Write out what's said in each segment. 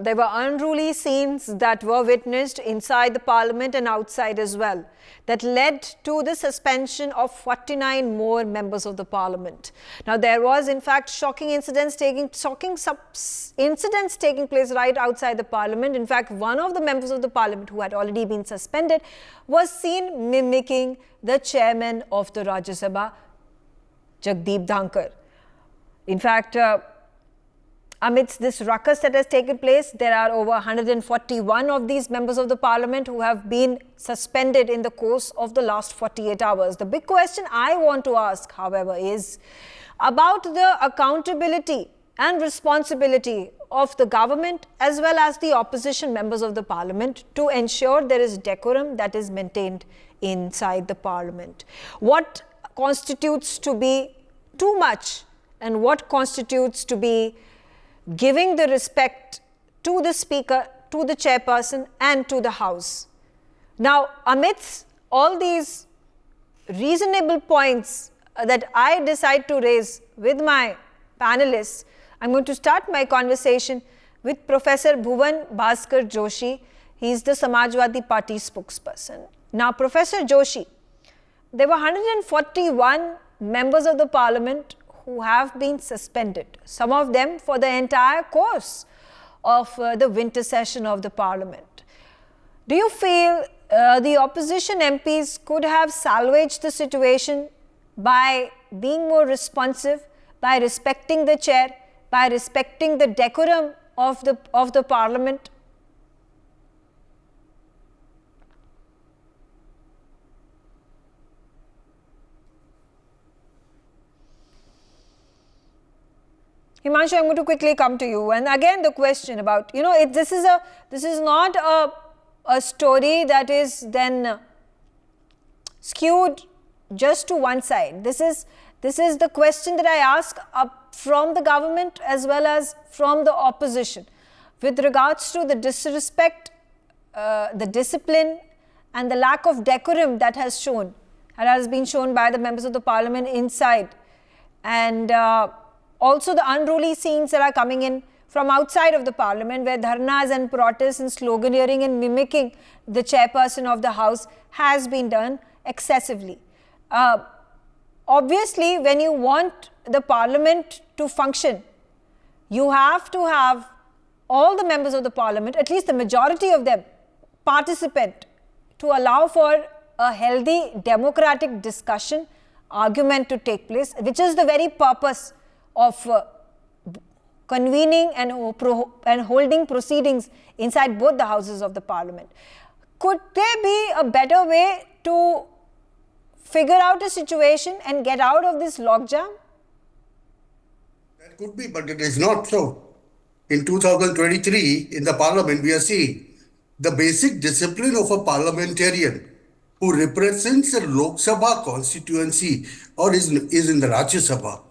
There were unruly scenes that were witnessed inside the parliament and outside as well, that led to the suspension of 49 more members of the parliament. Now, there was in fact shocking incidents taking place right outside the parliament. In fact, one of the members of the parliament who had already been suspended was seen mimicking the chairman of the Rajya Sabha, Jagdeep Dhankar. In fact, amidst this ruckus that has taken place, there are over 141 of these members of the parliament who have been suspended in the course of the last 48 hours. The big question I want to ask, however, is about the accountability and responsibility of the government as well as the opposition members of the parliament to ensure there is decorum that is maintained inside the parliament. What constitutes to be too much and what constitutes to be giving the respect to the speaker, to the chairperson and to the house. Now, amidst all these reasonable points that I decide to raise with my panelists, I'm going to start my conversation with Professor Bhuvan Bhaskar Joshi. He is the Samajwadi Party spokesperson. Now, Professor Joshi, there were 141 members of the parliament who have been suspended, some of them for the entire course of the winter session of the parliament. Do you feel the opposition MPs could have salvaged the situation by being more responsive, by respecting the chair, by respecting the decorum of the parliament? Himanshu, I'm going to quickly come to you. And again, the question about, this is not a story that is then skewed just to one side. This is the question that I ask from the government as well as from the opposition with regards to the disrespect, the discipline and the lack of decorum that has been shown by the members of the parliament inside. And also the unruly scenes that are coming in from outside of the parliament, where dharnas and protests and sloganeering and mimicking the chairperson of the house has been done excessively. Obviously, when you want the parliament to function, you have to have all the members of the parliament, at least the majority of them, participate to allow for a healthy democratic discussion, argument to take place, which is the very purpose of convening and holding proceedings inside both the houses of the parliament. Could there be a better way to figure out a situation and get out of this logjam? That could be, but it is not so. In 2023, in the parliament, we are seeing the basic discipline of a parliamentarian who represents a Lok Sabha constituency or is in the Rajya Sabha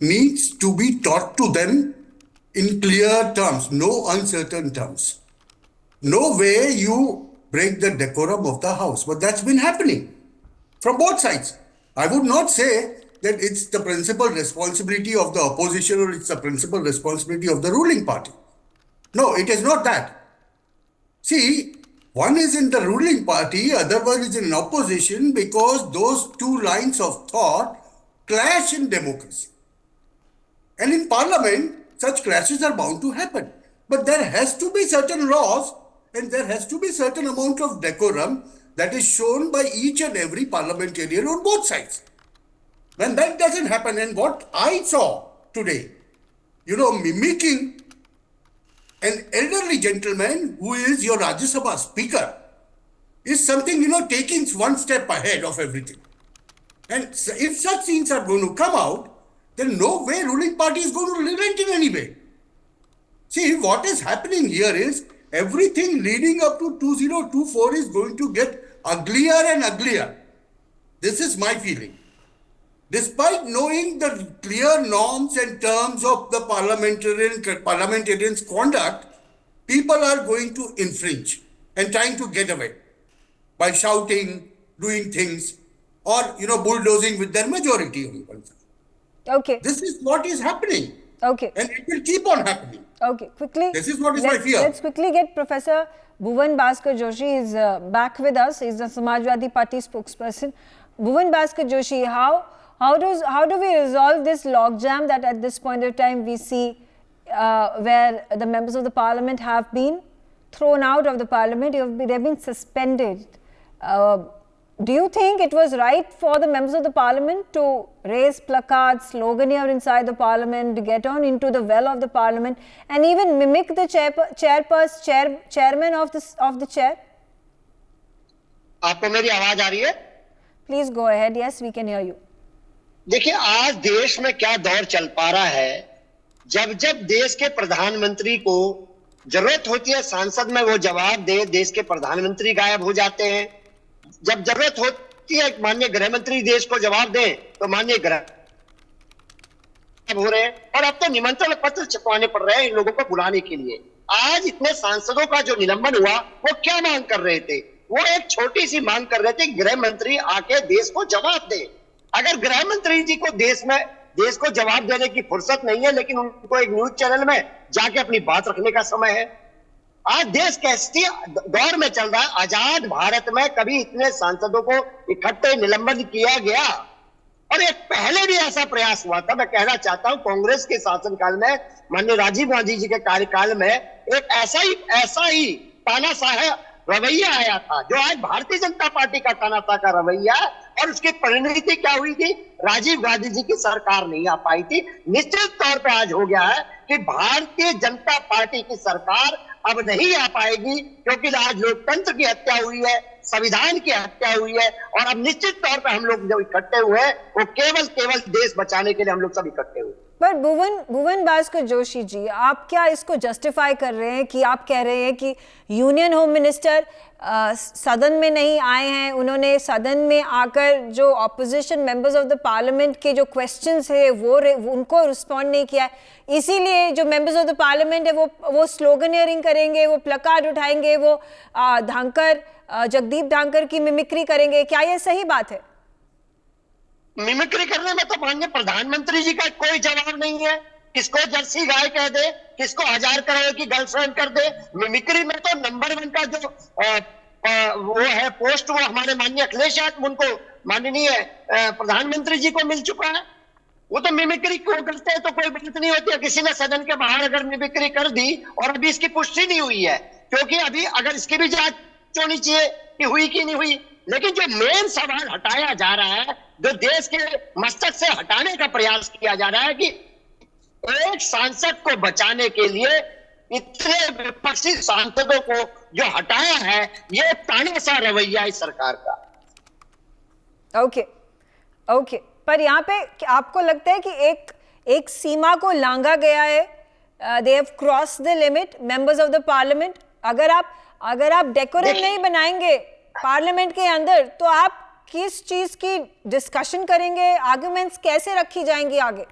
needs to be taught to them in clear terms, no uncertain terms. No way you break the decorum of the house. But that's been happening from both sides. I would not say that it's the principal responsibility of the opposition or it's the principal responsibility of the ruling party. No, it is not that. See, one is in the ruling party, other one is in opposition, because those two lines of thought clash in democracy. And in parliament, such clashes are bound to happen. But there has to be certain laws and there has to be certain amount of decorum that is shown by each and every parliamentarian on both sides. When that doesn't happen, and what I saw today, mimicking an elderly gentleman who is your Rajya Sabha speaker is something, taking one step ahead of everything. And if such scenes are going to come out, then no way ruling party is going to relent in any way. See, what is happening here is everything leading up to 2024 is going to get uglier and uglier. This is my feeling. Despite knowing the clear norms and terms of the parliamentarians' conduct, people are going to infringe and trying to get away by shouting, doing things, or bulldozing with their majority on one side. Okay. This is what is happening. Okay. And it will keep on happening. Okay, quickly. This is what is my fear. Let's quickly get Professor Bhuvan Bhaskar Joshi is back with us. He's the Samajwadi Party spokesperson. Bhuvan Bhaskar Joshi, how do we resolve this logjam that at this point of time we see where the members of the parliament have been thrown out of the parliament, they've been suspended. Do you think it was right for the members of the parliament to raise placards, sloganeer inside the parliament, to get on into the well of the parliament and even mimic the chairman of the chair? आपको मेरी आवाज आ रही है? Please go ahead. Yes, we can hear you. देखिए, आज देश में क्या दौर चल पा रहा है, जब जब देश के प्रधानमंत्री को जरूरत होती है सांसद में वो जवाब दे, देश के प्रधानमंत्री गायब हो जाते हैं। जब जरूरत होती है माननीय गृह मंत्री देश को जवाब दें, तो माननीय गृह हो रहे हैं। और अब तो निमंत्रण पत्र छपवाने पड़ रहे हैं इन लोगों को बुलाने के लिए। आज इतने सांसदों का जो निलंबन हुआ, वो क्या मांग कर रहे थे? वो एक छोटी सी मांग कर रहे थे, गृह मंत्री आके देश को जवाब दे। अगर गृह मंत्री जी को देश को जवाब देने की फुर्सत नहीं है, लेकिन उनको एक न्यूज चैनल में जाके अपनी बात रखने का समय है। आज देश कैसी दौर में चल रहा है। आजाद भारत में कभी इतने सांसदों को इकट्ठे निलंबन किया गया? और एक पहले भी ऐसा प्रयास हुआ था। मैं कहना चाहता हूं, कांग्रेस के शासनकाल में माननीय राजीव गांधी जी के कार्यकाल में एक ऐसा ही तानाशाह रवैया आया था, जो आज भारतीय जनता पार्टी का तानाशाह का रवैया। और उसकी परिणति क्या हुई थी? राजीव गांधी जी की सरकार नहीं आ पाई थी। निश्चित तौर पे आज हो गया है कि भारतीय जनता पार्टी की सरकार अब नहीं आ पाएगी, क्योंकि आज लोकतंत्र की हत्या हुई है, संविधान की हत्या हुई है। और अब निश्चित तौर पे हम लोग जो इकट्ठे हुए हैं, वो केवल देश बचाने के लिए हम लोग सब इकट्ठे हुए। पर भुवन भास्कर जोशी जी, आप क्या इसको जस्टिफाई कर रहे हैं कि आप कह रहे हैं कि यूनियन होम मिनिस्टर सदन में नहीं आए हैं, उन्होंने सदन में आकर जो opposition members of the parliament के जो क्वेश्चंस है वो उनको रिस्पॉन्ड नहीं किया है, इसीलिए जो मेंबर्स ऑफ द पार्लियामेंट है वो स्लोगनियरिंग करेंगे, वो प्लकार्ड उठाएंगे, वो जगदीप धांकर की मिमिक्री करेंगे? क्या ये सही बात है? मिमिक्री करने में तो माननीय प्रधानमंत्री जी का कोई जवाब नहीं है। किसको जर्सी गाय कह दे, किसको 1000 करोड़ की गर्लफ्रेंड कर दे। मिमिक्री में तो नंबर 1 का जो वो है पोस्ट, वो हमारे माननीय अखिलेश यादव, उनको माननीय प्रधानमंत्री जी को मिल चुका है। वो तो मिमिक्री क्यों करते हैं तो कोई बात नहीं होती है। किसी ने सदन के बाहर अगर मिमिक्री कर दी और अभी इसकी पुष्टि नहीं हुई है, क्योंकि अभी अगर इसकी भी जांच होनी चाहिए कि हुई कि नहीं हुई। लेकिन जो मेन सवाल हटाया जा रहा है, जो देश के मस्तक से हटाने का प्रयास किया जा रहा है, कि एक सांसद को बचाने के लिए इतने विपक्षी सांसदों को जो हटाया है, ये तानाशाह रवैया है सरकार का। ओके, पर यहाँ पे आपको लगता है कि एक सीमा को लांघा गया है? They have cross the limit, members of the parliament. अगर आप डेकोरम नहीं बनाएंगे पार्लियामेंट के अंदर, तो आप किस चीज की डिस्कशन करेंगे? आर्गुमेंट्स कैसे रखी जाएंगी आगे?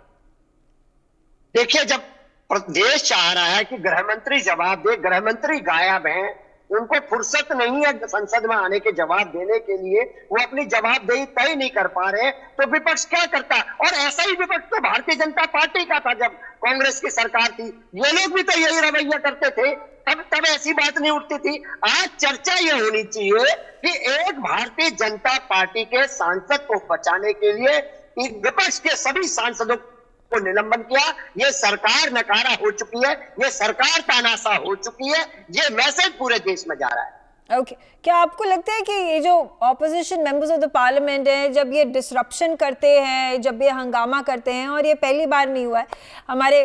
देखिए, जब देश चाह रहा है कि गृह मंत्री जवाब दे, गृह मंत्री गायब हैं, उनको फुर्सत नहीं है संसद में आने के जवाब देने के लिए, वो अपनी जवाबदेही तय नहीं कर पा रहे, तो विपक्ष क्या करता? और ऐसा ही विपक्ष तो भारतीय जनता पार्टी का था जब कांग्रेस की सरकार थी। ये लोग भी तो यही रवैया करते थे, तब ऐसी बात नहीं उठती थी। आज चर्चा ये होनी चाहिए कि एक भारतीय जनता पार्टी के सांसद को बचाने के लिए विपक्ष के सभी सांसदों को निलंबन किया। ये सरकार नकारा हो चुकी है, ये सरकार तानाशाह हो चुकी है। ये मैसेज पूरे देश में जा रहा है। ओके, क्या आपको लगता है कि ये जो opposition members of the parliament हैं, जब ये डिसरप्शन करते हैं, जब ये हंगामा करते हैं, और ये पहली बार नहीं हुआ है हमारे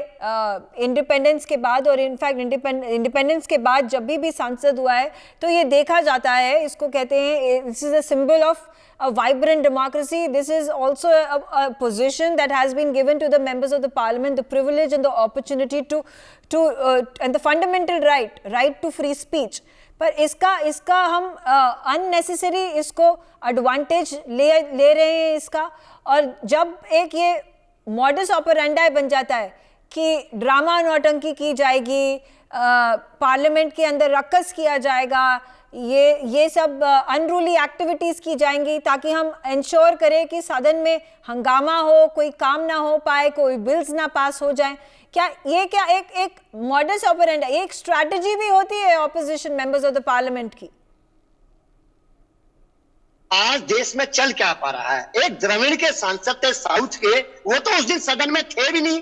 इंडिपेंडेंस के बाद, और इनफैक्ट इंडिपेंडेंस के बाद जब भी सांसद हुआ है, तो ये देखा जाता है, इसको कहते हैं, this is a symbol of a vibrant democracy. This is also a position that has been given to the members of the parliament, the privilege and the opportunity to and the fundamental right to free speech. पर इसका हम unnecessary इसको advantage ले रहे हैं इसका। और जब एक ये modus operandi बन जाता है कि ड्रामा नौटंकी की जाएगी, पार्लियामेंट के अंदर रक्स किया जाएगा, ये सब अनरूली एक्टिविटीज़ की जाएंगी ताकि हम इंश्योर करें कि सदन में हंगामा हो, कोई काम ना हो पाए, कोई बिल्स ना पास हो जाएं। क्या एक मॉडस ऑपरेंडी, एक स्ट्रैटेजी भी होती है opposition members of the parliament की? आज देश में चल क्या पा रहा है, एक द्रविड़ के सांसद थे साउथ के, वो तो उस दिन सदन में थे भी नहीं।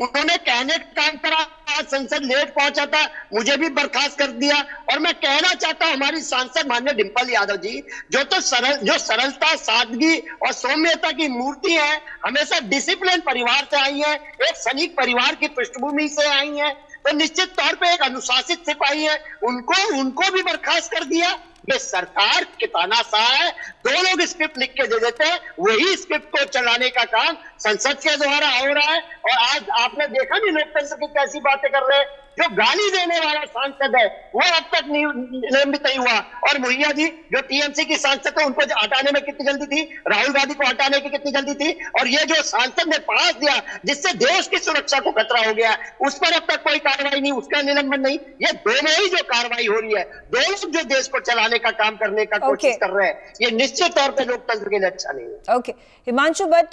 उन्होंने कहने का काम करा, आज संसद लेट पहुंचा था, मुझे भी बर्खास्त कर दिया। और मैं कहना चाहता हूं हमारी सांसद माननीय डिंपल यादव जी, जो सरलता, सादगी और सौम्यता की मूर्ति है, हमेशा डिसिप्लिन परिवार से आई है, एक सैनिक परिवार की पृष्ठभूमि से आई है, तो निश्चित तौर पे एक अनुशासित सिपाही है, उनको भी बर्खास्त कर दिया। ये सरकार के तानाशाह है, दो लोग स्क्रिप्ट लिख के दे देते हैं, वही स्क्रिप्ट को चलाने का काम संसद के द्वारा हो रहा है। और आज आपने देखा नहीं लोकतंत्र की कैसी बातें कर रहे हैं। जो गाली देने वाला सांसद है वो अब तक निलंबित नहीं हुआ। और मुहैया जी जो टीएमसी की सांसद है, उनको हटाने में कितनी जल्दी थी, राहुल गांधी को हटाने की कितनी जल्दी थी। और ये जो सांसद ने पास दिया जिससे देश की सुरक्षा को खतरा हो गया, उस पर अब तक कोई कार्रवाई नहीं, उसका निलंबन नहीं। ये दोनों ही जो कार्रवाई हो रही है, दोनों जो देश को चलाने का काम करने का कोशिश कर रहे हैं, ये निश्चित तौर पर लोकतंत्र के लिए अच्छा नहीं है। Okay, Himanshu, but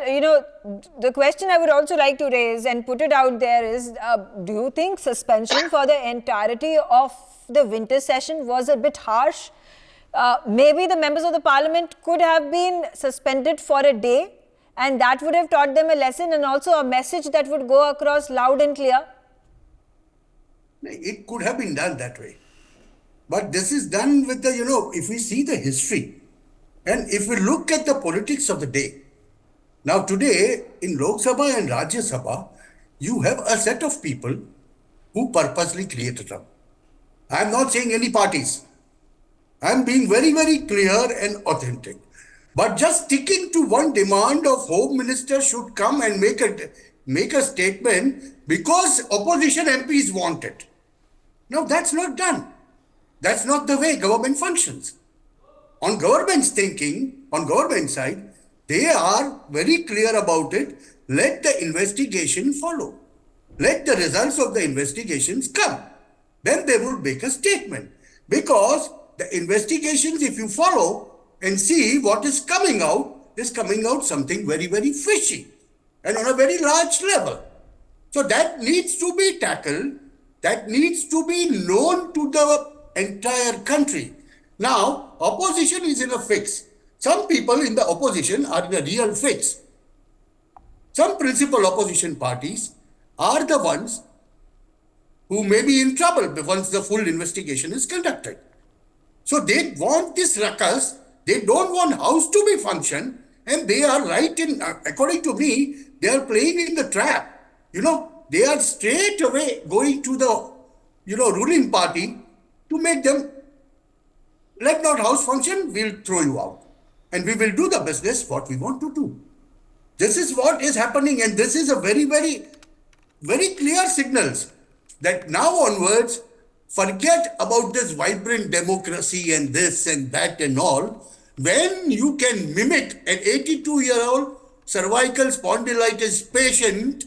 the question I would also like to raise and put it out there is, do you think suspension for the entirety of the winter session was a bit harsh? Maybe the members of the parliament could have been suspended for a day, and that would have taught them a lesson and also a message that would go across loud and clear. It could have been done that way. But this is done with the, if we see the history and if we look at the politics of the day. Now today in Lok Sabha and Rajya Sabha, you have a set of people who purposely created them. I am not saying any parties. I am being very, very clear and authentic. But just sticking to one demand of Home Minister should come and make a statement because opposition MPs want it. Now that's not done. That's not the way government functions. On government's thinking, on government side, they are very clear about it. Let the investigation follow. Let the results of the investigations come. Then they will make a statement. Because the investigations, if you follow and see what is coming out something very, very fishy and on a very large level. So that needs to be tackled. That needs to be known to the entire country. Now, opposition is in a fix. Some people in the opposition are in a real fix. Some principal opposition parties are the ones who may be in trouble once the full investigation is conducted. So they want this ruckus, they don't want House to be function, and they are right in, according to me, they are playing in the trap. They are straight away going to the, ruling party to make them, let not House function, we'll throw you out. And we will do the business what we want to do. This is what is happening, and this is a very, very, very clear signals that now onwards, forget about this vibrant democracy and this and that and all. When you can mimic an 82-year-old cervical spondylitis patient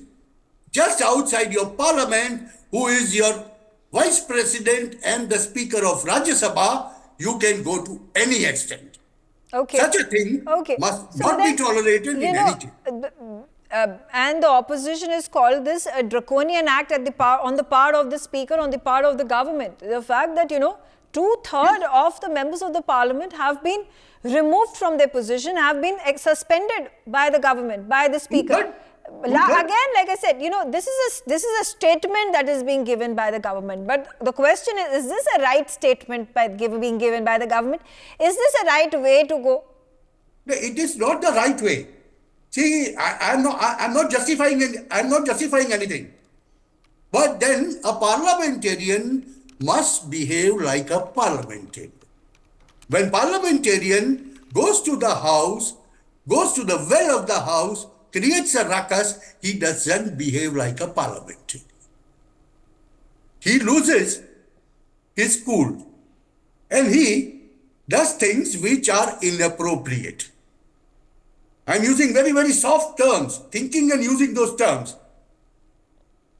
just outside your parliament, who is your vice president and the speaker of Rajya Sabha, you can go to any extent. Okay. Such a thing must not be tolerated in any case. And the opposition has called this a draconian act on the part of the speaker, on the part of the government. The fact that, 2/3 of the members of the parliament have been removed from their position, have been suspended by the government, by the speaker. Again, like I said, this is a statement that is being given by the government. But the question is this a right statement being given by the government? Is this a right way to go? No, it is not the right way. See, I'm not justifying anything. But then a parliamentarian must behave like a parliamentarian. When parliamentarian goes to the house, goes to the well of the house, creates a ruckus, he doesn't behave like a parliamentarian. He loses his cool and he does things which are inappropriate. I'm using very, very soft terms, thinking and using those terms.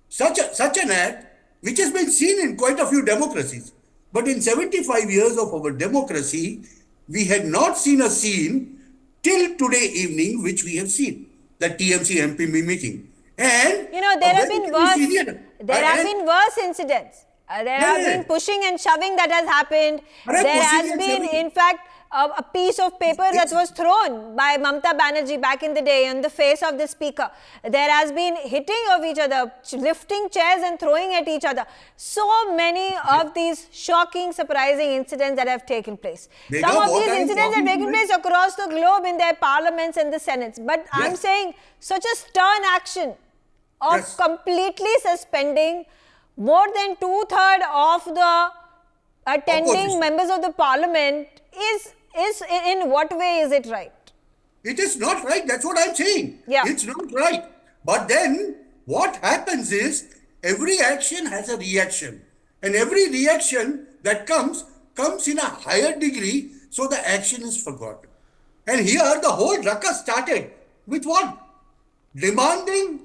Such an act, which has been seen in quite a few democracies, but in 75 years of our democracy, we had not seen a scene till today evening, which we have seen, the TMC MP mimicking. And there have been worse incidents. There have been pushing and shoving that has happened. There has been, in fact, a piece of paper that was thrown by Mamata Banerjee back in the day on the face of the speaker. There has been hitting of each other, lifting chairs and throwing at each other. So many of these shocking, surprising incidents that have taken place. Some of these incidents have taken place across the globe in their parliaments and the senates. But I'm saying such a stern action of completely suspending more than 2/3 of the attending members of the parliament is in what way is it right? It is not right. That's what I'm saying. Yeah. It's not right. But then what happens is every action has a reaction. And every reaction that comes in a higher degree, so the action is forgotten. And here the whole ruckus started with what? Demanding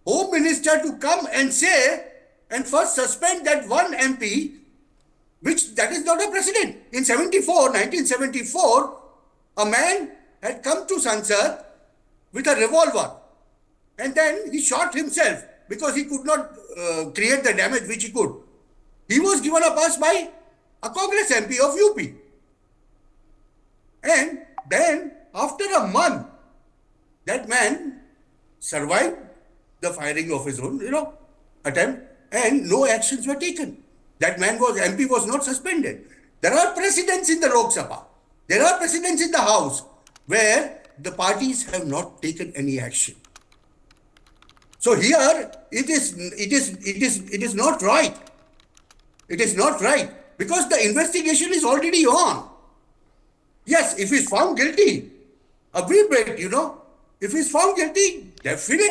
Home Minister to come and say and first suspend that one MP, which that is not a precedent. In 1974, a man had come to Sansad with a revolver and then he shot himself because he could not create the damage which he could. He was given a pass by a Congress MP of UP. And then after a month, that man survived the firing of his own, attempt, and no actions were taken. That MP was not suspended. There are precedents in the Lok Sabha. There are precedents in the House where the parties have not taken any action. So here it is not right. It is not right because the investigation is already on. Yes, if he's found guilty, agree break, If he's found guilty, definitely.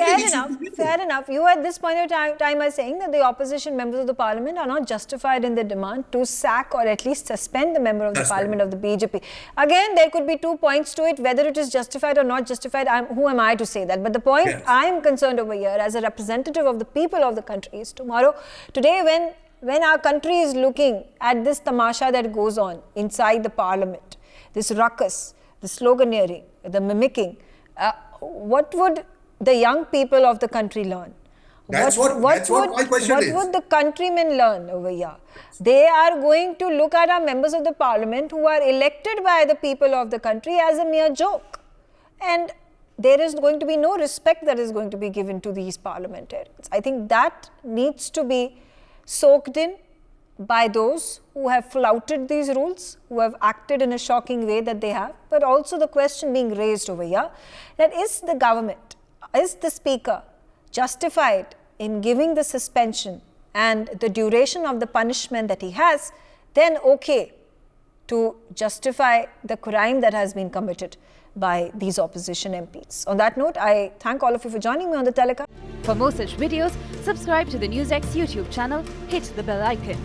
Fair enough. You at this point of time are saying that the opposition members of the parliament are not justified in the demand to sack or at least suspend the member of the parliament of the BJP. Again, there could be 2 points to it, whether it is justified or not justified. Who am I to say that? But the point I am concerned over here as a representative of the people of the country is today when our country is looking at this tamasha that goes on inside the parliament, this ruckus, the sloganeering, the mimicking, what would the young people of the country learn? What my question is. What would the countrymen learn over here? They are going to look at our members of the parliament who are elected by the people of the country as a mere joke. And there is going to be no respect that is going to be given to these parliamentarians. I think that needs to be soaked in by those who have flouted these rules, who have acted in a shocking way that they have, but also the question being raised over here that is the government, is the speaker justified in giving the suspension and the duration of the punishment that he has, then okay to justify the crime that has been committed by these opposition MPs. On that note, I thank all of you for joining me on the telecast. For more such videos, subscribe to the NewsX YouTube channel, hit the bell icon.